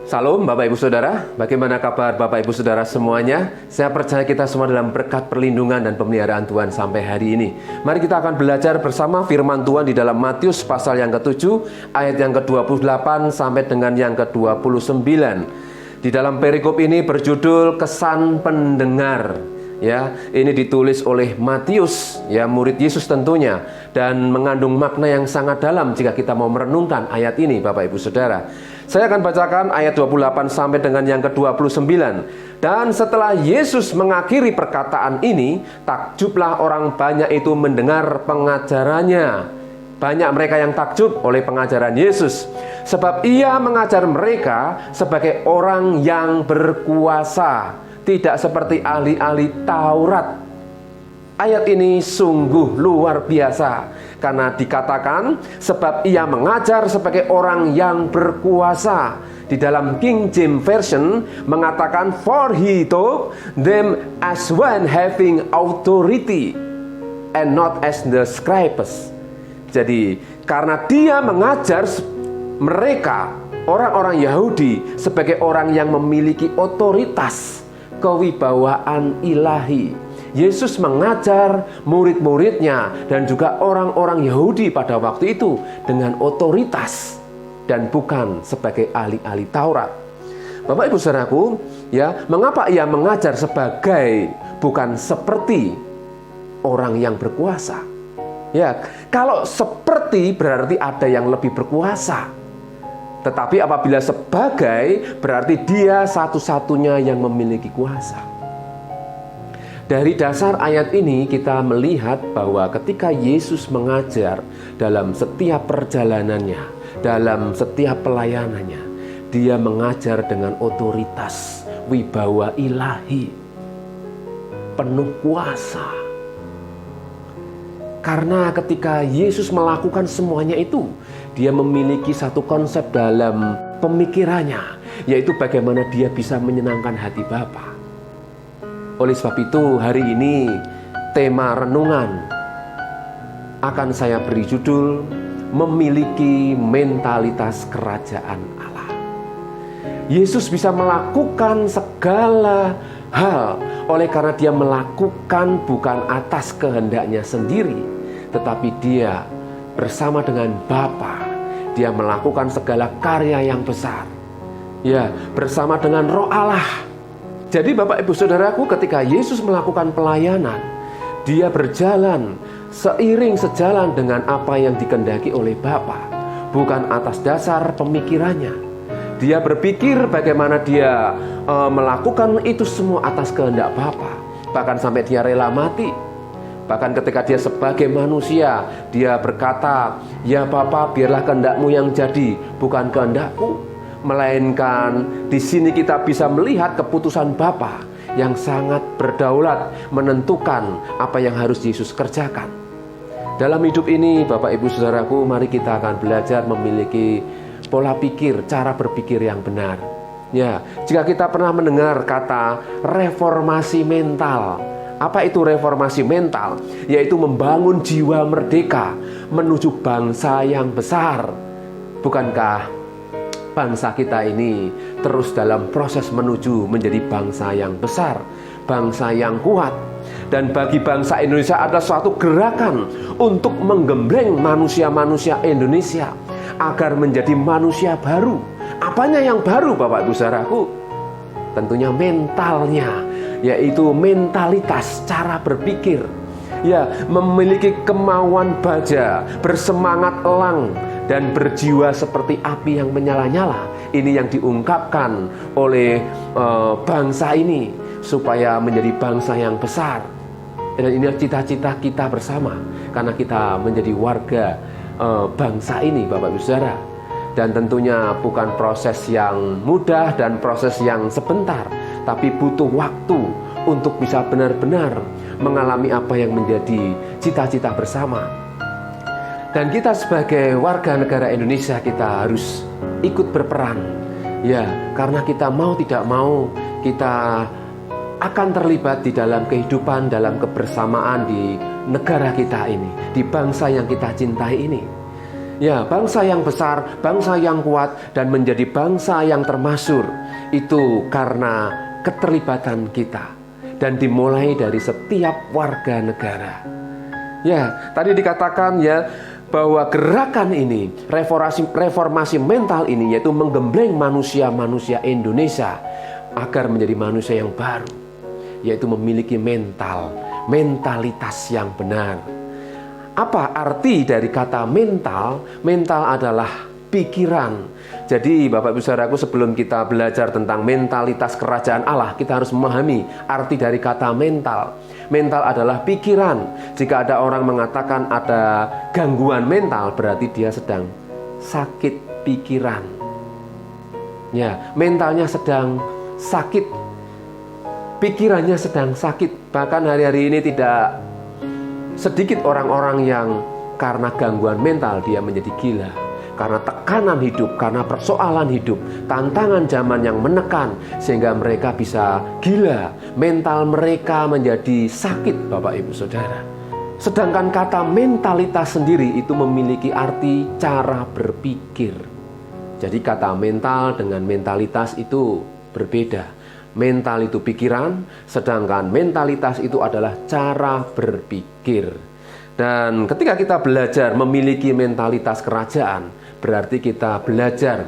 Salam Bapak Ibu Saudara, bagaimana kabar Bapak Ibu Saudara semuanya? Saya percaya kita semua dalam berkat perlindungan dan pemeliharaan Tuhan sampai hari ini. Mari kita akan belajar bersama firman Tuhan di dalam Matius pasal yang ke-7 ayat yang ke-28 sampai dengan yang ke-29. Di dalam perikop ini berjudul kesan pendengar. Ya, ini ditulis oleh Matius, ya murid Yesus tentunya, dan mengandung makna yang sangat dalam jika kita mau merenungkan ayat ini Bapak Ibu Saudara. Saya akan bacakan ayat 28 sampai dengan yang ke-29. Dan setelah Yesus mengakhiri perkataan ini, takjublah orang banyak itu mendengar pengajarannya. Banyak mereka yang takjub oleh pengajaran Yesus, sebab ia mengajar mereka sebagai orang yang berkuasa, tidak seperti ahli-ahli Taurat. Ayat ini sungguh luar biasa karena dikatakan sebab ia mengajar sebagai orang yang berkuasa. Di dalam King James Version mengatakan for he taught them as one having authority and not as the scribes. Jadi karena dia mengajar mereka orang-orang Yahudi sebagai orang yang memiliki otoritas, kewibawaan ilahi. Yesus mengajar murid-muridnya dan juga orang-orang Yahudi pada waktu itu dengan otoritas dan bukan sebagai ahli-ahli Taurat. Bapak Ibu Saudaraku, ya, mengapa ia mengajar sebagai bukan seperti orang yang berkuasa? Ya, kalau seperti berarti ada yang lebih berkuasa. Tetapi apabila sebagai berarti dia satu-satunya yang memiliki kuasa. Dari dasar ayat ini kita melihat bahwa ketika Yesus mengajar dalam setiap perjalanannya, dalam setiap pelayanannya, dia mengajar dengan otoritas, wibawa ilahi, penuh kuasa. Karena ketika Yesus melakukan semuanya itu, dia memiliki satu konsep dalam pemikirannya, yaitu bagaimana dia bisa menyenangkan hati Bapa. Oleh sebab itu hari ini tema renungan akan saya beri judul memiliki mentalitas kerajaan Allah. Yesus bisa melakukan segala hal oleh karena dia melakukan bukan atas kehendaknya sendiri, tetapi dia bersama dengan Bapa. Dia melakukan segala karya yang besar, ya, bersama dengan Roh Allah. Jadi Bapak Ibu Saudaraku, ketika Yesus melakukan pelayanan, dia berjalan sejalan dengan apa yang dikehendaki oleh Bapa, bukan atas dasar pemikirannya. Dia berpikir bagaimana dia melakukan itu semua atas kehendak Bapa, bahkan sampai dia rela mati. Bahkan ketika dia sebagai manusia, dia berkata, "Ya Bapa, biarlah kehendakmu yang jadi, bukan kehendakku." Melainkan di sini kita bisa melihat keputusan Bapa yang sangat berdaulat menentukan apa yang harus Yesus kerjakan. Dalam hidup ini Bapak Ibu Saudaraku, mari kita akan belajar memiliki pola pikir, cara berpikir yang benar. Ya, jika kita pernah mendengar kata reformasi mental. Apa itu reformasi mental? Yaitu membangun jiwa merdeka menuju bangsa yang besar. Bukankah bangsa kita ini terus dalam proses menuju menjadi bangsa yang besar, bangsa yang kuat? Dan bagi bangsa Indonesia ada suatu gerakan untuk menggembleng manusia-manusia Indonesia agar menjadi manusia baru. Apanya yang baru Bapak Ibu Saudaraku? Tentunya mentalnya, yaitu mentalitas, cara berpikir. Ya, memiliki kemauan baja, bersemangat elang, dan berjiwa seperti api yang menyala-nyala. Ini yang diungkapkan oleh bangsa ini supaya menjadi bangsa yang besar. Dan ini cita-cita kita bersama karena kita menjadi warga bangsa ini Bapak Ibu Saudara. Dan tentunya bukan proses yang mudah dan proses yang sebentar, tapi butuh waktu untuk bisa benar-benar mengalami apa yang menjadi cita-cita bersama. Dan kita sebagai warga negara Indonesia, kita harus ikut berperan. Ya, karena kita mau tidak mau, kita akan terlibat di dalam kehidupan, dalam kebersamaan di negara kita ini, di bangsa yang kita cintai ini. Ya, bangsa yang besar, bangsa yang kuat, dan menjadi bangsa yang termasyhur. Itu karena keterlibatan kita. Dan dimulai dari setiap warga negara. Ya, tadi dikatakan ya, bahwa gerakan ini, reformasi mental ini, yaitu menggembleng manusia-manusia Indonesia agar menjadi manusia yang baru, yaitu memiliki mentalitas yang benar. Apa arti dari kata mental? Mental adalah pikiran. Jadi Bapak Ibu Saudaraku, sebelum kita belajar tentang mentalitas kerajaan Allah, kita harus memahami arti dari kata mental. Mental adalah pikiran. Jika ada orang mengatakan ada gangguan mental, berarti dia sedang sakit pikiran. Ya, mentalnya sedang sakit, pikirannya sedang sakit. Bahkan hari-hari ini tidak sedikit orang-orang yang karena gangguan mental dia menjadi gila. Karena tekanan hidup, karena persoalan hidup, tantangan zaman yang menekan, sehingga mereka bisa gila. Mental mereka menjadi sakit, Bapak Ibu Saudara. Sedangkan kata mentalitas sendiri itu memiliki arti cara berpikir. Jadi kata mental dengan mentalitas itu berbeda. Mental itu pikiran, sedangkan mentalitas itu adalah cara berpikir. Dan ketika kita belajar memiliki mentalitas kerajaan, berarti kita belajar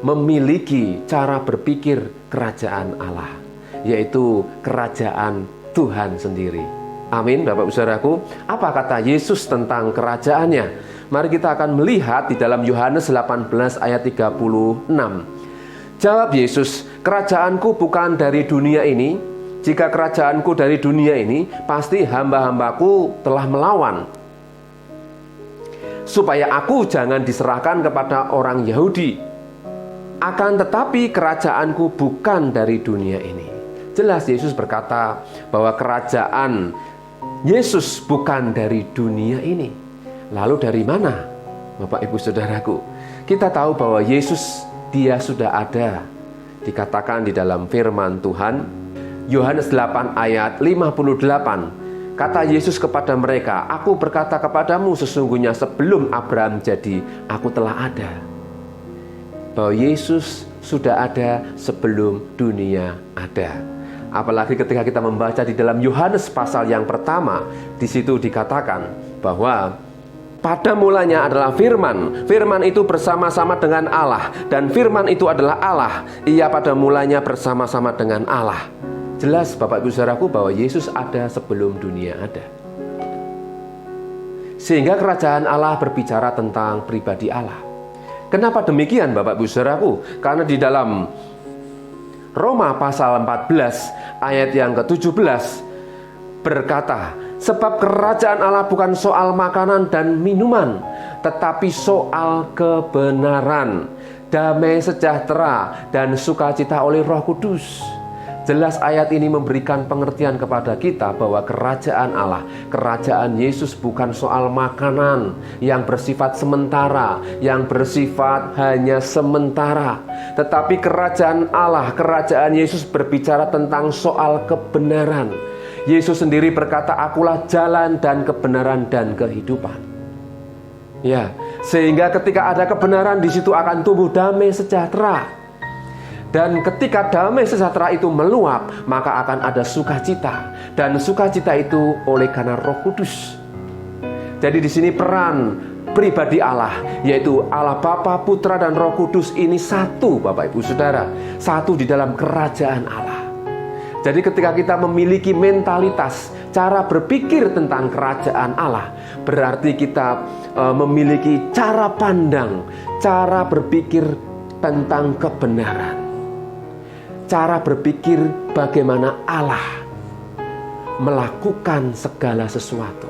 memiliki cara berpikir kerajaan Allah, yaitu kerajaan Tuhan sendiri. Amin, Bapak Ibu Saudaraku. Apa kata Yesus tentang kerajaannya? Mari kita akan melihat di dalam Yohanes 18 ayat 36. Jawab Yesus, "Kerajaanku bukan dari dunia ini. Jika kerajaanku dari dunia ini, pasti hamba-hambaku telah melawan, supaya aku jangan diserahkan kepada orang Yahudi. Akan tetapi kerajaanku bukan dari dunia ini." Jelas Yesus berkata bahwa kerajaan Yesus bukan dari dunia ini. Lalu dari mana, Bapak Ibu Saudaraku? Kita tahu bahwa Yesus, dia sudah ada. Dikatakan di dalam firman Tuhan Yohanes 8 ayat 58. Kata Yesus kepada mereka, "Aku berkata kepadamu, sesungguhnya sebelum Abraham jadi, aku telah ada." Bahwa Yesus sudah ada sebelum dunia ada. Apalagi ketika kita membaca di dalam Yohanes pasal yang pertama, di situ dikatakan bahwa pada mulanya adalah firman. Firman itu bersama-sama dengan Allah, dan firman itu adalah Allah. Ia pada mulanya bersama-sama dengan Allah. Jelas Bapak Ibu Saudaraku bahwa Yesus ada sebelum dunia ada. Sehingga kerajaan Allah berbicara tentang pribadi Allah. Kenapa demikian Bapak Ibu Saudaraku? Karena di dalam Roma pasal 14 ayat yang ke-17 berkata, "Sebab kerajaan Allah bukan soal makanan dan minuman, tetapi soal kebenaran, damai sejahtera, dan sukacita oleh Roh Kudus." Jelas ayat ini memberikan pengertian kepada kita bahwa kerajaan Allah, kerajaan Yesus bukan soal makanan yang bersifat sementara, yang bersifat hanya sementara. Tetapi kerajaan Allah, kerajaan Yesus berbicara tentang soal kebenaran. Yesus sendiri berkata, "Akulah jalan dan kebenaran dan kehidupan." Ya, sehingga ketika ada kebenaran, di situ akan tumbuh damai sejahtera. Dan ketika damai sejahtera itu meluap, maka akan ada sukacita. Dan sukacita itu oleh karena Roh Kudus. Jadi di sini peran pribadi Allah, yaitu Allah Bapa, Putra, dan Roh Kudus ini satu, Bapak Ibu Saudara. Satu di dalam kerajaan Allah. Jadi ketika kita memiliki mentalitas, cara berpikir tentang kerajaan Allah, berarti kita memiliki cara pandang, cara berpikir tentang kebenaran. Cara berpikir bagaimana Allah melakukan segala sesuatu.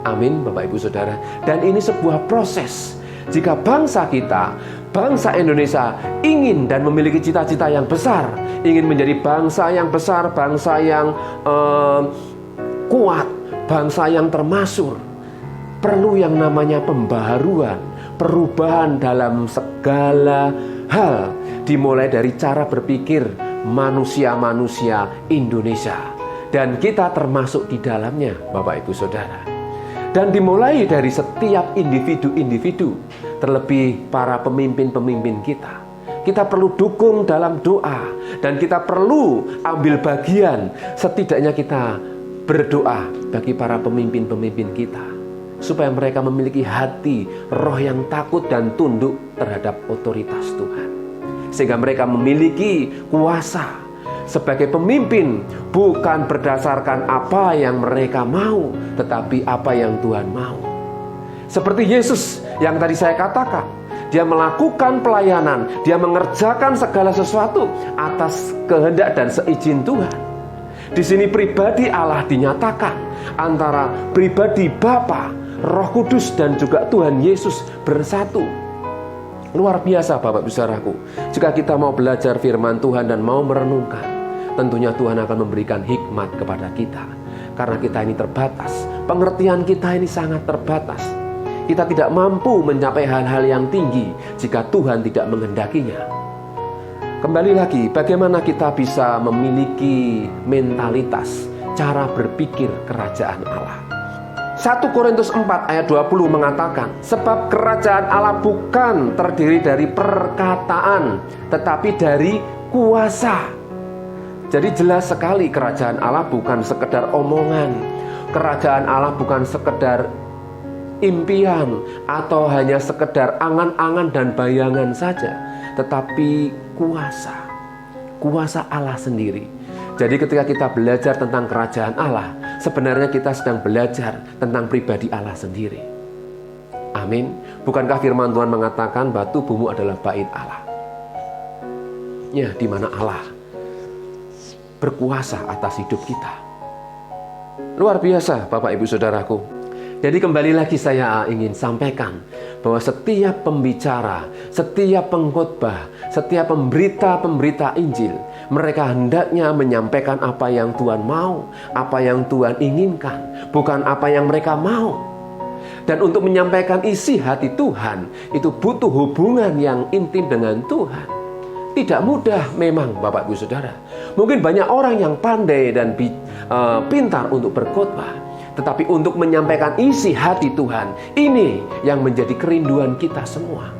Amin, Bapak Ibu Saudara. Dan ini sebuah proses. Jika bangsa kita, bangsa Indonesia ingin dan memiliki cita-cita yang besar, ingin menjadi bangsa yang besar, bangsa yang kuat, bangsa yang termasyhur, perlu yang namanya pembaharuan, perubahan dalam segala hal. Dimulai dari cara berpikir manusia-manusia Indonesia. Dan kita termasuk di dalamnya, Bapak Ibu Saudara. Dan dimulai dari setiap individu-individu, terlebih para pemimpin-pemimpin kita. Kita perlu dukung dalam doa, dan kita perlu ambil bagian, setidaknya kita berdoa bagi para pemimpin-pemimpin kita, supaya mereka memiliki hati roh yang takut dan tunduk terhadap otoritas Tuhan, sehingga mereka memiliki kuasa sebagai pemimpin, bukan berdasarkan apa yang mereka mau, tetapi apa yang Tuhan mau. Seperti Yesus yang tadi saya katakan, dia melakukan pelayanan, dia mengerjakan segala sesuatu atas kehendak dan seizin Tuhan. Di sini pribadi Allah dinyatakan antara pribadi Bapa, Roh Kudus dan juga Tuhan Yesus bersatu. Luar biasa Bapak Ibu Saudaraku. Jika kita mau belajar firman Tuhan dan mau merenungkan, tentunya Tuhan akan memberikan hikmat kepada kita. Karena kita ini terbatas, pengertian kita ini sangat terbatas. Kita tidak mampu mencapai hal-hal yang tinggi jika Tuhan tidak menghendakinya. Kembali lagi, bagaimana kita bisa memiliki mentalitas, cara berpikir kerajaan Allah. 1 Korintus 4 ayat 20 mengatakan, sebab kerajaan Allah bukan terdiri dari perkataan, tetapi dari kuasa. Jadi jelas sekali kerajaan Allah bukan sekedar omongan. Kerajaan Allah bukan sekedar impian atau hanya sekedar angan-angan dan bayangan saja, tetapi kuasa Allah sendiri. Jadi ketika kita belajar tentang kerajaan Allah, sebenarnya kita sedang belajar tentang pribadi Allah sendiri. Amin. Bukankah firman Tuhan mengatakan batu bumu adalah bait Allah? Ya, di mana Allah berkuasa atas hidup kita. Luar biasa Bapak Ibu Saudaraku. Jadi kembali lagi saya ingin sampaikan bahwa setiap pembicara, setiap pengkhotbah, setiap pemberita Injil, mereka hendaknya menyampaikan apa yang Tuhan mau, apa yang Tuhan inginkan, bukan apa yang mereka mau. Dan untuk menyampaikan isi hati Tuhan, itu butuh hubungan yang intim dengan Tuhan. Tidak mudah memang Bapak Ibu Saudara. Mungkin banyak orang yang pandai dan pintar untuk berkhotbah, tetapi untuk menyampaikan isi hati Tuhan, ini yang menjadi kerinduan kita semua.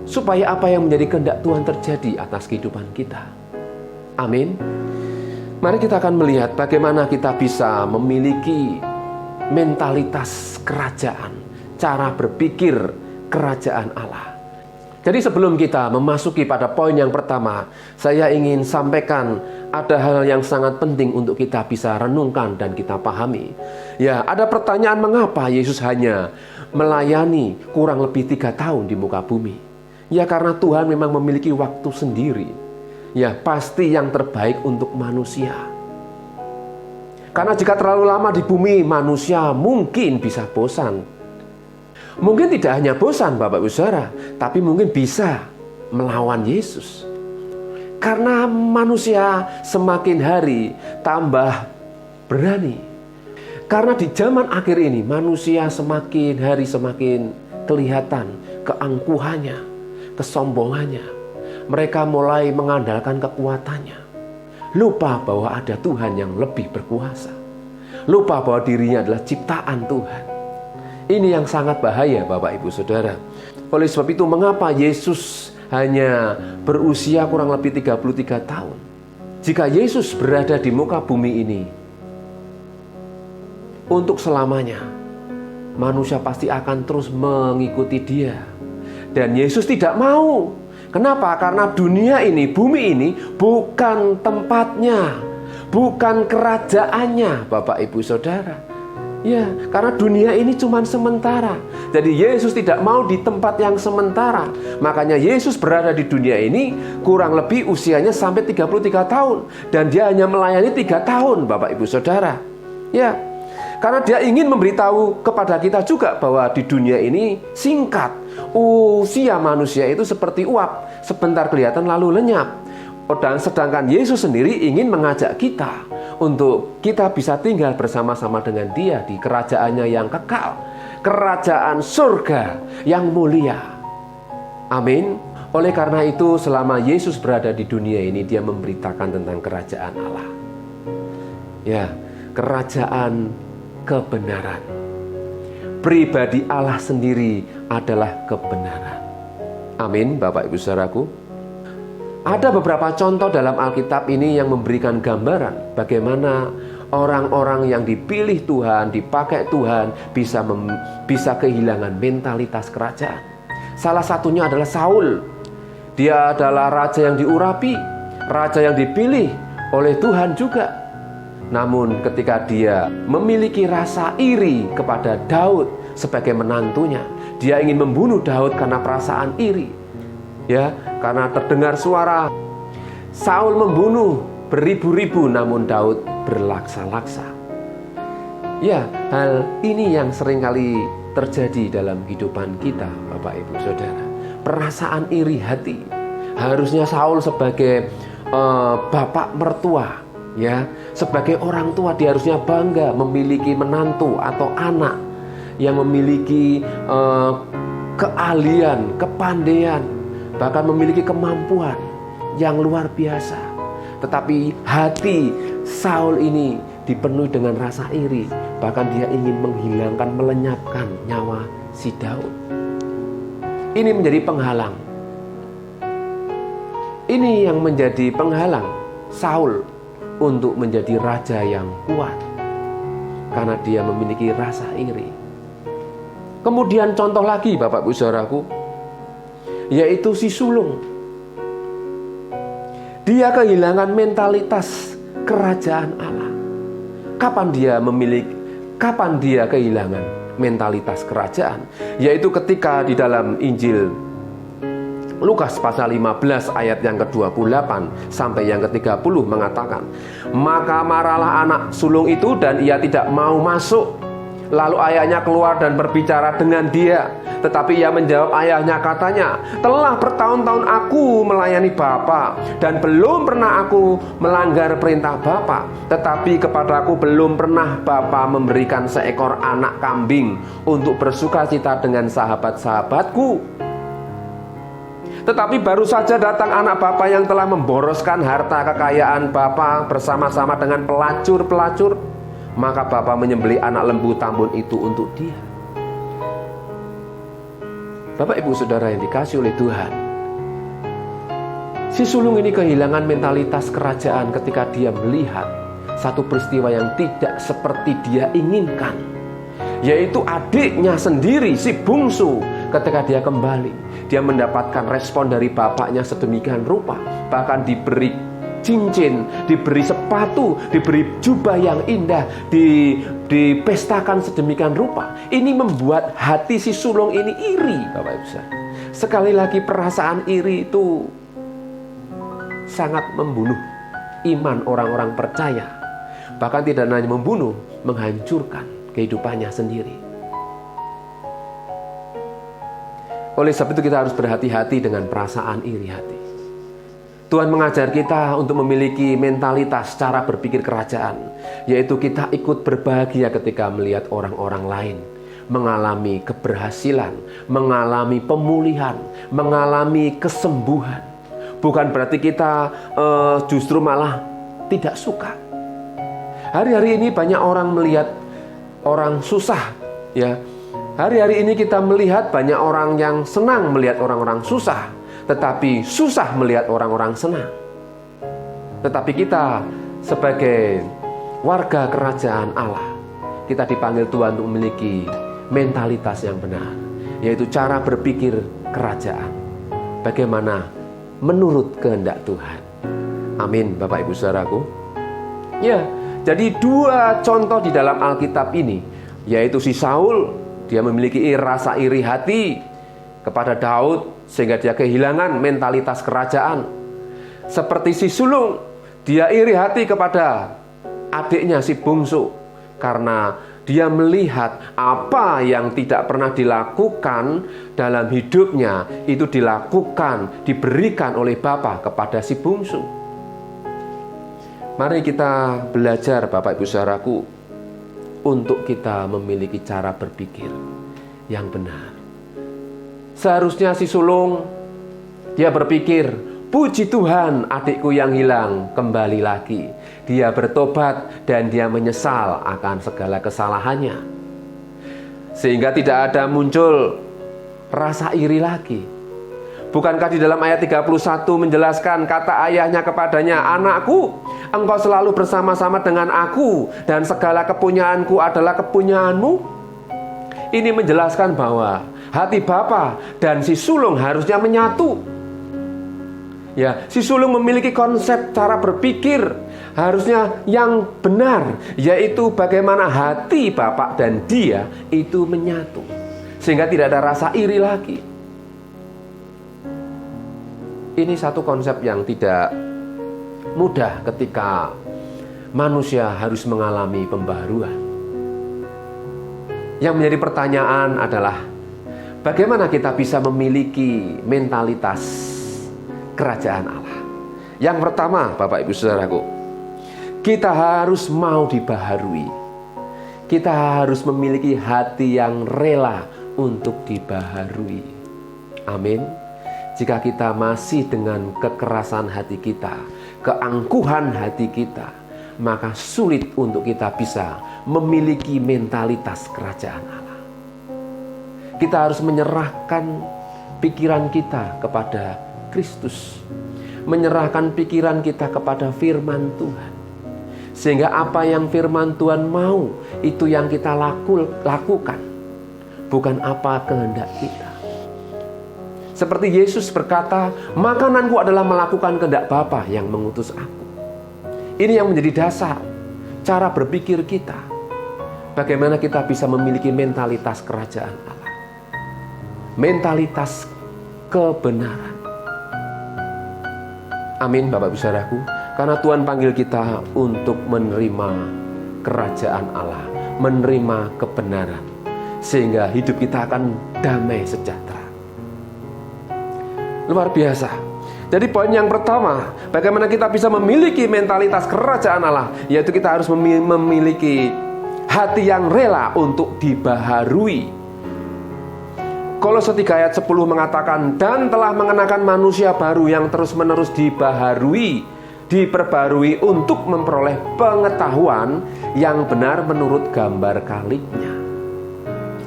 Supaya apa yang menjadi kehendak Tuhan terjadi atas kehidupan kita. Amin. Mari kita akan melihat bagaimana kita bisa memiliki mentalitas kerajaan, cara berpikir kerajaan Allah. Jadi sebelum kita memasuki pada poin yang pertama, saya ingin sampaikan ada hal yang sangat penting untuk kita bisa renungkan dan kita pahami. Ya, ada pertanyaan mengapa Yesus hanya melayani kurang lebih 3 tahun di muka bumi. Ya, karena Tuhan memang memiliki waktu sendiri. Ya, pasti yang terbaik untuk manusia. Karena jika terlalu lama di bumi, manusia mungkin bisa bosan. Mungkin tidak hanya bosan Bapak Ibu Saudara, tapi mungkin bisa melawan Yesus. Karena manusia semakin hari tambah berani. Karena di zaman akhir ini manusia semakin hari semakin kelihatan keangkuhannya, kesombongannya. Mereka mulai mengandalkan kekuatannya. Lupa bahwa ada Tuhan yang lebih berkuasa. Lupa bahwa dirinya adalah ciptaan Tuhan. Ini yang sangat bahaya Bapak Ibu Saudara. Oleh sebab itu mengapa Yesus hanya berusia kurang lebih 33 tahun? Jika Yesus berada di muka bumi ini untuk selamanya, manusia pasti akan terus mengikuti dia. Dan Yesus tidak mau. Kenapa? Karena dunia ini, bumi ini bukan tempatnya, bukan kerajaannya Bapak Ibu Saudara. Ya, karena dunia ini cuma sementara. Jadi Yesus tidak mau di tempat yang sementara. Makanya Yesus berada di dunia ini kurang lebih usianya sampai 33 tahun. Dan dia hanya melayani 3 tahun Bapak Ibu Saudara. Ya, karena dia ingin memberitahu kepada kita juga bahwa di dunia ini singkat. Usia manusia itu seperti uap, sebentar kelihatan lalu lenyap. Dan sedangkan Yesus sendiri ingin mengajak kita untuk kita bisa tinggal bersama-sama dengan dia di kerajaannya yang kekal, kerajaan surga yang mulia. Amin. Oleh karena itu selama Yesus berada di dunia ini, dia memberitakan tentang kerajaan Allah. Ya, kerajaan kebenaran. Pribadi Allah sendiri adalah kebenaran. Amin, Bapak Ibu Saudaraku. Ada beberapa contoh dalam Alkitab ini yang memberikan gambaran bagaimana orang-orang yang dipilih Tuhan, dipakai Tuhan bisa kehilangan mentalitas kerajaan. Salah satunya adalah Saul. Dia adalah raja yang diurapi, raja yang dipilih oleh Tuhan juga. Namun ketika dia memiliki rasa iri kepada Daud sebagai menantunya, dia ingin membunuh Daud karena perasaan iri. Ya, karena terdengar suara Saul membunuh beribu-ribu, namun Daud berlaksa-laksa. Ya, hal ini yang seringkali terjadi dalam kehidupan kita, Bapak Ibu Saudara. Perasaan iri hati. Harusnya Saul sebagai bapak mertua, ya, sebagai orang tua dia harusnya bangga memiliki menantu atau anak yang memiliki keahlian, kepandaian, bahkan memiliki kemampuan yang luar biasa. Tetapi hati Saul ini dipenuhi dengan rasa iri. Bahkan dia ingin menghilangkan, melenyapkan nyawa si Daud. Ini menjadi penghalang. Ini yang menjadi penghalang Saul untuk menjadi raja yang kuat, karena dia memiliki rasa iri. Kemudian contoh lagi, Bapak Ibu Saudaraku, yaitu si sulung. Dia kehilangan mentalitas kerajaan Allah. Kapan dia kehilangan mentalitas kerajaan? Yaitu ketika di dalam Injil Lukas pasal 15 ayat yang ke-28 sampai yang ke-30 mengatakan, maka marahlah anak sulung itu dan ia tidak mau masuk. Lalu ayahnya keluar dan berbicara dengan dia. Tetapi ia menjawab ayahnya, katanya, telah bertahun-tahun aku melayani Bapa dan belum pernah aku melanggar perintah Bapa. Tetapi kepadaku belum pernah Bapa memberikan seekor anak kambing untuk bersukacita dengan sahabat-sahabatku. Tetapi baru saja datang anak Bapa yang telah memboroskan harta kekayaan Bapa bersama-sama dengan pelacur-pelacur. Maka Bapa menyembelih anak lembu tambun itu untuk dia. Bapak Ibu Saudara yang dikasihi oleh Tuhan, si sulung ini kehilangan mentalitas kerajaan ketika dia melihat satu peristiwa yang tidak seperti dia inginkan, yaitu adiknya sendiri, si bungsu. Ketika dia kembali, dia mendapatkan respon dari bapaknya sedemikian rupa, bahkan diberi cincin, diberi sepatu, diberi jubah yang indah, dipestakan sedemikian rupa. Ini membuat hati si sulung ini iri, Bapak Ibu. Sekali lagi, perasaan iri itu sangat membunuh iman orang-orang percaya. Bahkan tidak hanya membunuh, menghancurkan kehidupannya sendiri. Oleh sebab itu kita harus berhati-hati dengan perasaan iri hati. Tuhan mengajar kita untuk memiliki mentalitas cara berpikir kerajaan, yaitu kita ikut berbahagia ketika melihat orang-orang lain mengalami keberhasilan, mengalami pemulihan, mengalami kesembuhan. Bukan berarti kita justru malah tidak suka. Hari-hari ini banyak orang melihat orang susah, ya. Hari-hari ini kita melihat banyak orang yang senang melihat orang-orang susah, tetapi susah melihat orang-orang senang. Tetapi kita sebagai warga kerajaan Allah, kita dipanggil Tuhan untuk memiliki mentalitas yang benar, yaitu cara berpikir kerajaan. Bagaimana menurut kehendak Tuhan. Amin, Bapak Ibu Saudaraku. Ya, jadi dua contoh di dalam Alkitab ini, yaitu si Saul, dia memiliki rasa iri hati kepada Daud sehingga dia kehilangan mentalitas kerajaan. Seperti si sulung, dia iri hati kepada adiknya si bungsu karena dia melihat apa yang tidak pernah dilakukan dalam hidupnya itu dilakukan, diberikan oleh Bapa kepada si bungsu. Mari kita belajar, Bapak Ibu Saudaraku, untuk kita memiliki cara berpikir yang benar. Seharusnya si sulung, dia berpikir, puji Tuhan, adikku yang hilang kembali lagi. dia bertobat dan dia menyesal akan segala kesalahannya. Sehingga tidak ada muncul rasa iri lagi. Bukankah di dalam ayat 31 menjelaskan kata ayahnya kepadanya, "Anakku, engkau selalu bersama-sama dengan aku dan segala kepunyaanku adalah kepunyaanmu." Ini menjelaskan bahwa hati bapa dan si sulung harusnya menyatu. Ya, si sulung memiliki konsep cara berpikir harusnya yang benar, yaitu bagaimana hati bapak dan dia itu menyatu, sehingga tidak ada rasa iri lagi. Ini satu konsep yang tidak mudah ketika manusia harus mengalami pembaharuan. Yang menjadi pertanyaan adalah, bagaimana kita bisa memiliki mentalitas kerajaan Allah? Yang pertama, Bapak Ibu Saudaraku, kita harus mau dibaharui. Kita harus memiliki hati yang rela untuk dibaharui. Amin. Jika kita masih dengan kekerasan hati kita, keangkuhan hati kita, maka sulit untuk kita bisa memiliki mentalitas kerajaan Allah. Kita harus menyerahkan pikiran kita kepada Kristus, menyerahkan pikiran kita kepada firman Tuhan, sehingga apa yang firman Tuhan mau, itu yang kita lakukan, bukan apa kehendak kita. Seperti Yesus berkata, "Makananku adalah melakukan kehendak Bapa yang mengutus aku." Ini yang menjadi dasar cara berpikir kita. Bagaimana kita bisa memiliki mentalitas kerajaan Allah, mentalitas kebenaran. Amin, Bapak Ibu Saudaraku. Karena Tuhan panggil kita untuk menerima kerajaan Allah, menerima kebenaran, sehingga hidup kita akan damai sejahtera. Luar biasa. Jadi poin yang pertama, bagaimana kita bisa memiliki mentalitas kerajaan Allah, yaitu kita harus memiliki hati yang rela untuk dibaharui. Kolose 3 ayat 10 mengatakan, "Dan telah mengenakan manusia baru yang terus-menerus dibaharui, diperbarui untuk memperoleh pengetahuan yang benar menurut gambar kalibnya."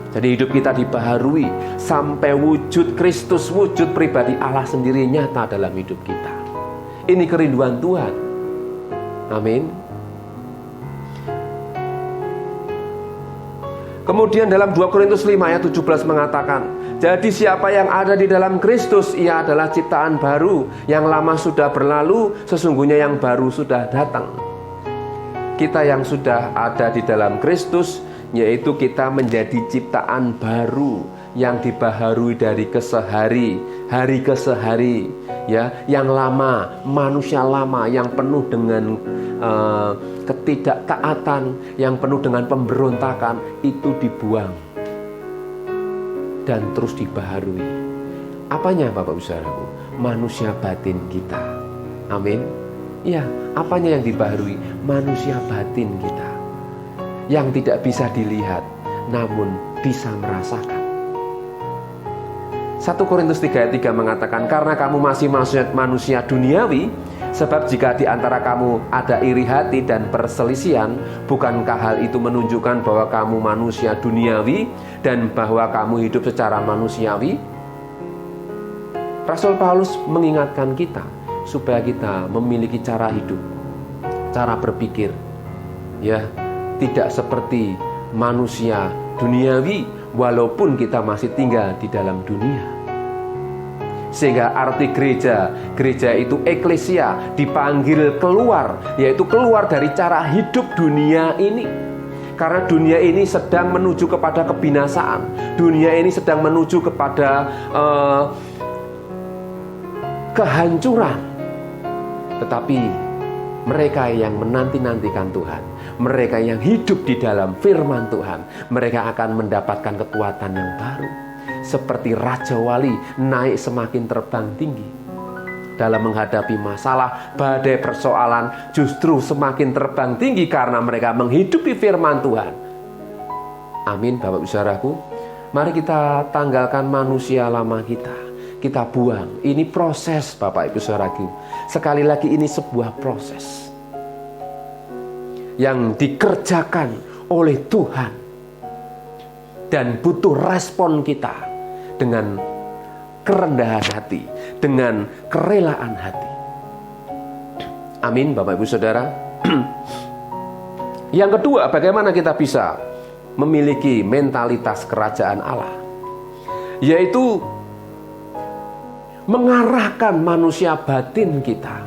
Jadi hidup kita dibaharui sampai wujud Kristus, wujud pribadi Allah sendiri nyata dalam hidup kita. Ini kerinduan Tuhan. Amin. Kemudian dalam 2 Korintus 5 ayat 17 mengatakan, "Jadi siapa yang ada di dalam Kristus, ia adalah ciptaan baru. Yang lama sudah berlalu, sesungguhnya yang baru sudah datang." Kita yang sudah ada di dalam Kristus, yaitu kita menjadi ciptaan baru yang dibaharui dari hari ke sehari, ya. Yang lama, manusia lama yang penuh dengan ketidaktaatan, yang penuh dengan pemberontakan, itu dibuang dan terus dibaharui. Apanya, Bapak Ibu Saudaraku? Manusia batin kita. Amin. Ya, apanya yang dibaharui? Manusia batin kita, yang tidak bisa dilihat, namun bisa merasakan. 1 Korintus 3 ayat 3 mengatakan, "Karena kamu masih manusia duniawi, sebab jika di antara kamu ada iri hati dan perselisihan, bukankah hal itu menunjukkan bahwa kamu manusia duniawi dan bahwa kamu hidup secara manusiawi?" Rasul Paulus mengingatkan kita supaya kita memiliki cara hidup, cara berpikir, ya, tidak seperti manusia duniawi walaupun kita masih tinggal di dalam dunia. Sehingga arti gereja itu eklesia, dipanggil keluar, yaitu keluar dari cara hidup dunia ini. Karena dunia ini sedang menuju kepada kebinasaan. Dunia ini sedang menuju kepada kehancuran. Tetapi mereka yang menanti-nantikan Tuhan, mereka yang hidup di dalam firman Tuhan, mereka akan mendapatkan kekuatan yang baru. Seperti Raja Wali naik semakin terbang tinggi. Dalam menghadapi masalah, badai persoalan justru semakin terbang tinggi karena mereka menghidupi firman Tuhan. Amin, Bapak Ibu Saudaraku. Mari kita tanggalkan manusia lama kita. Kita buang. Ini proses, Bapak Ibu Saudaraku. Sekali lagi, ini sebuah proses. yang dikerjakan oleh Tuhan, dan butuh respon kita dengan kerendahan hati, dengan kerelaan hati. Amin, Bapak Ibu Saudara. Yang kedua, bagaimana kita bisa memiliki mentalitas kerajaan Allah, yaitu mengarahkan manusia batin kita,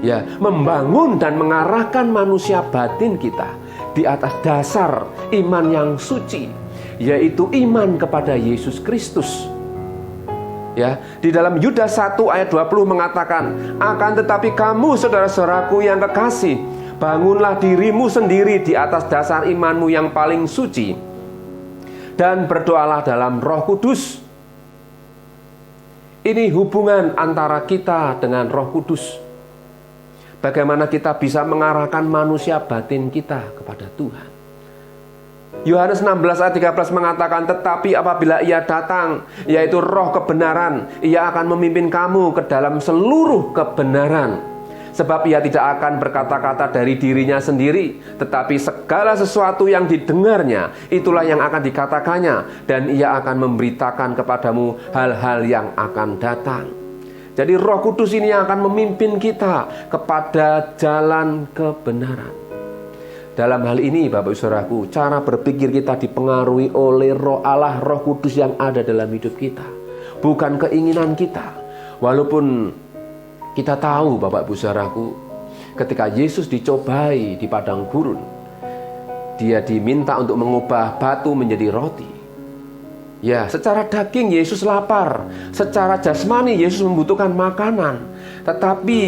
ya, membangun dan mengarahkan manusia batin kita di atas dasar iman yang suci, yaitu iman kepada Yesus Kristus. Ya, di dalam Yudas 1 ayat 20 mengatakan, akan tetapi kamu saudara-saudaraku yang kekasih, bangunlah dirimu sendiri di atas dasar imanmu yang paling suci, dan berdoalah dalam Roh Kudus. Ini hubungan antara kita dengan Roh Kudus. Bagaimana kita bisa mengarahkan manusia batin kita kepada Tuhan. Yohanes 16 ayat 13 mengatakan, tetapi apabila ia datang, yaitu Roh kebenaran, ia akan memimpin kamu ke dalam seluruh kebenaran. Sebab ia tidak akan berkata-kata dari dirinya sendiri, tetapi segala sesuatu yang didengarnya, itulah yang akan dikatakannya, dan ia akan memberitakan kepadamu hal-hal yang akan datang. Jadi Roh Kudus ini yang akan memimpin kita kepada jalan kebenaran. Dalam hal ini, Bapak Ibu Saudaraku, cara berpikir kita dipengaruhi oleh Roh Allah, Roh Kudus yang ada dalam hidup kita, bukan keinginan kita. Walaupun kita tahu, Bapak Ibu Saudaraku, ketika Yesus dicobai di padang gurun, dia diminta untuk mengubah batu menjadi roti. Ya, secara daging Yesus lapar, secara jasmani Yesus membutuhkan makanan. Tetapi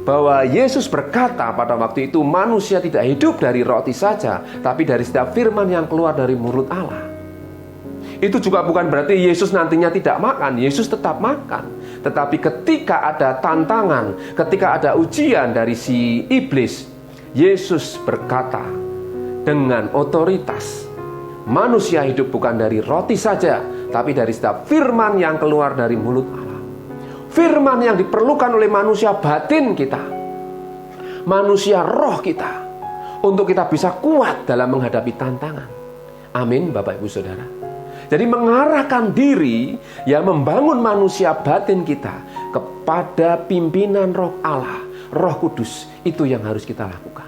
bahwa Yesus berkata pada waktu itu, manusia tidak hidup dari roti saja, tapi dari setiap firman yang keluar dari mulut Allah. Itu juga bukan berarti Yesus nantinya tidak makan. Yesus tetap makan. Tetapi ketika ada tantangan, ketika ada ujian dari si iblis, Yesus berkata dengan otoritas, manusia hidup bukan dari roti saja, tapi dari setiap firman yang keluar dari mulut Allah. Firman yang diperlukan oleh manusia batin kita, manusia roh kita, untuk kita bisa kuat dalam menghadapi tantangan. Amin, Bapak Ibu Saudara. Jadi mengarahkan diri, ya, membangun manusia batin kita kepada pimpinan Roh Allah, Roh Kudus, itu yang harus kita lakukan.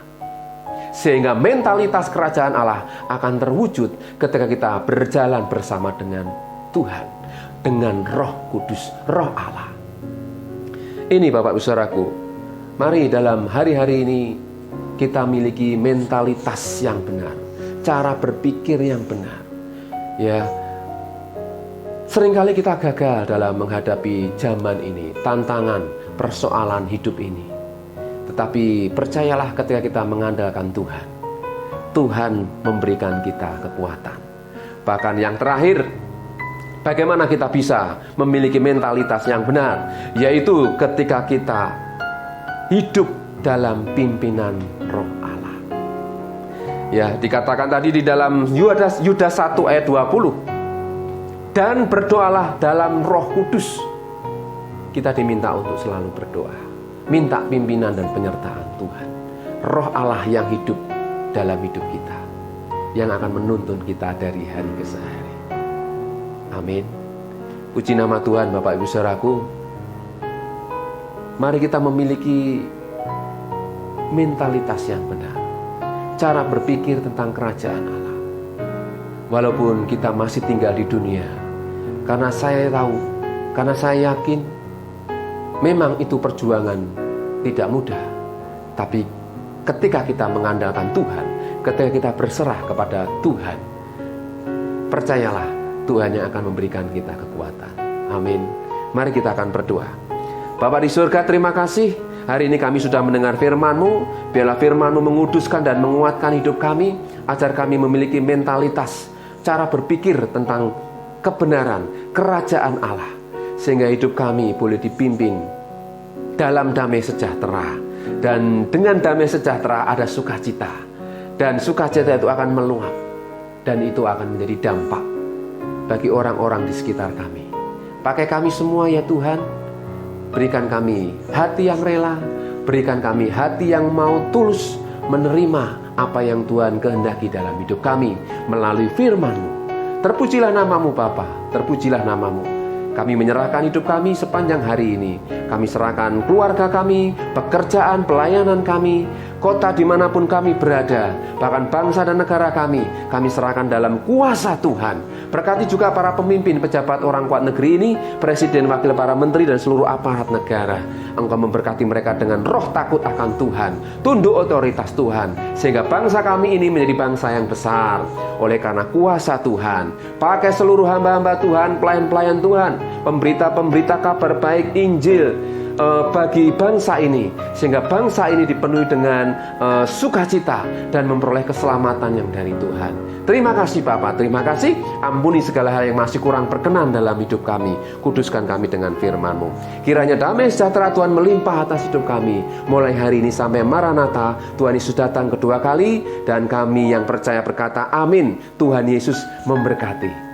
Sehingga mentalitas kerajaan Allah akan terwujud ketika kita berjalan bersama dengan Tuhan, dengan Roh Kudus, Roh Allah. Ini Bapak Ibu Saudaraku, mari dalam hari-hari ini kita miliki mentalitas yang benar, cara berpikir yang benar. Ya, seringkali kita gagal dalam menghadapi zaman ini, tantangan, persoalan hidup ini. Tetapi percayalah, ketika kita mengandalkan Tuhan, Tuhan memberikan kita kekuatan. Bahkan yang terakhir, bagaimana kita bisa memiliki mentalitas yang benar, yaitu ketika kita hidup dalam pimpinan Roh Allah. Ya, dikatakan tadi di dalam Yudas 1 ayat 20, dan berdoalah dalam Roh Kudus. Kita diminta untuk selalu berdoa, minta pimpinan dan penyertaan Tuhan, Roh Allah yang hidup dalam hidup kita, yang akan menuntun kita dari hari ke hari. Amin. Puji nama Tuhan, Bapak Ibu Saudaraku. Mari kita memiliki mentalitas yang benar, cara berpikir tentang kerajaan Allah. Walaupun kita masih tinggal di dunia, karena saya tahu, karena saya yakin, memang itu perjuangan tidak mudah. Tapi ketika kita mengandalkan Tuhan, ketika kita berserah kepada Tuhan, percayalah, Tuhan yang akan memberikan kita kekuatan. Amin. Mari kita akan berdoa. Bapa di surga, terima kasih. Hari ini kami sudah mendengar firman-Mu. Biarlah firman-Mu menguduskan dan menguatkan hidup kami, agar kami memiliki mentalitas, cara berpikir tentang kebenaran, kerajaan Allah, sehingga hidup kami boleh dipimpin dalam damai sejahtera. Dan dengan damai sejahtera ada sukacita. Dan sukacita itu akan meluap. Dan itu akan menjadi dampak bagi orang-orang di sekitar kami. Pakai kami semua ya Tuhan. Berikan kami hati yang rela, berikan kami hati yang mau tulus menerima apa yang Tuhan kehendaki dalam hidup kami melalui firman-Mu. Terpujilah nama-Mu Bapa, terpujilah nama-Mu. Kami menyerahkan hidup kami sepanjang hari ini. Kami serahkan keluarga kami, pekerjaan, pelayanan kami, kota dimanapun kami berada, bahkan bangsa dan negara kami serahkan dalam kuasa Tuhan. Berkati juga para pemimpin, pejabat, orang kuat negeri ini, presiden, wakil, para menteri, dan seluruh aparat negara. Engkau memberkati mereka dengan roh takut akan Tuhan, tunduk otoritas Tuhan, sehingga bangsa kami ini menjadi bangsa yang besar. Oleh karena kuasa Tuhan, pakai seluruh hamba-hamba Tuhan, pelayan-pelayan Tuhan, pemberita-pemberita kabar baik Injil bagi bangsa ini, sehingga bangsa ini dipenuhi dengan sukacita dan memperoleh keselamatan yang dari Tuhan. Terima kasih Bapa, terima kasih. Ampuni segala hal yang masih kurang berkenan dalam hidup kami. Kuduskan kami dengan firman-Mu. Kiranya damai sejahtera Tuhan melimpah atas hidup kami, mulai hari ini sampai Maranatha. Tuhan Yesus datang kedua kali, dan kami yang percaya berkata amin. Tuhan Yesus memberkati.